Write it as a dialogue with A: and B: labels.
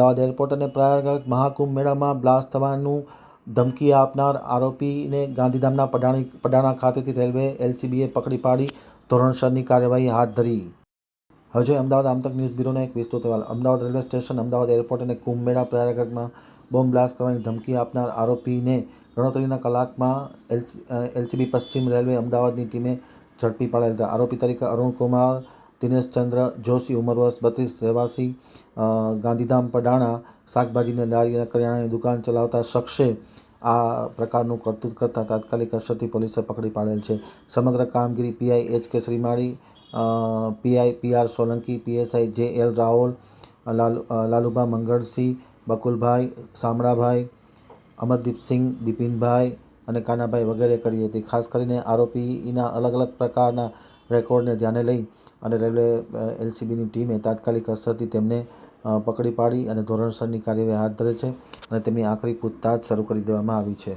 A: Ahmedabad airport અને પ્રયાગરાજ મહાકુંભ મેળામાં blast થવાનું ધમકી આપનાર આરોપીને ગાંધીધામના પડાણા ખાતેથી રેલવે એલસીબીએ પકડી પાડી ધોરણસરની કાર્યવાહી હાથ ધરી. હવે જોઈએ અમદાવાદ આમતક ન્યૂઝ બ્યુરોનો એક વિસ્તૃત અહેવાલ. Ahmedabad railway station, Ahmedabad airport અને કુંભ મેળા પ્રયાગરાજમાં બોમ્બ બ્લાસ્ટ કરવાની ધમકી આપનાર આરોપીને ગણતરીના કલાકમાં એલસીબી પશ્ચિમ રેલવે અમદાવાદની ટીમે ઝડપી પાડેલ હતા. આરોપી તરીકે અરુણકુમાર દિનેશચંદ્ર જોશી, ઉંમર વર્ષ 32, રહેવાસી ગાંધીધામ પડાણા, શાકભાજીની લારી અને કરિયાણાની દુકાન ચલાવતા શખ્સે આ પ્રકારનું કરતૂત કરતાં તાત્કાલિક અસરથી પોલીસે પકડી પાડેલ છે. સમગ્ર કામગીરી PI H K. Shrimali, PI P R. Solanki, PSI J L. Raol, Lalubha Mangalsinh, Bakulbhai Shamalabhai, Amardeepsinh, Bipinbhai અને કાનાભાઈ વગેરે કરી હતી. ખાસ કરીને આરોપીના અલગ અલગ પ્રકારના રેકોર્ડને ધ્યાને લઈ અને રેલવે એલસીબીની ટીમે તાત્કાલિક અસરથી તેમને પકડી પાડી અને ધોરણસરની કાર્યવાહી હાથ ધરે છે અને તેમની આખરી પૂછતાછ શરૂ કરી દેવામાં આવી છે.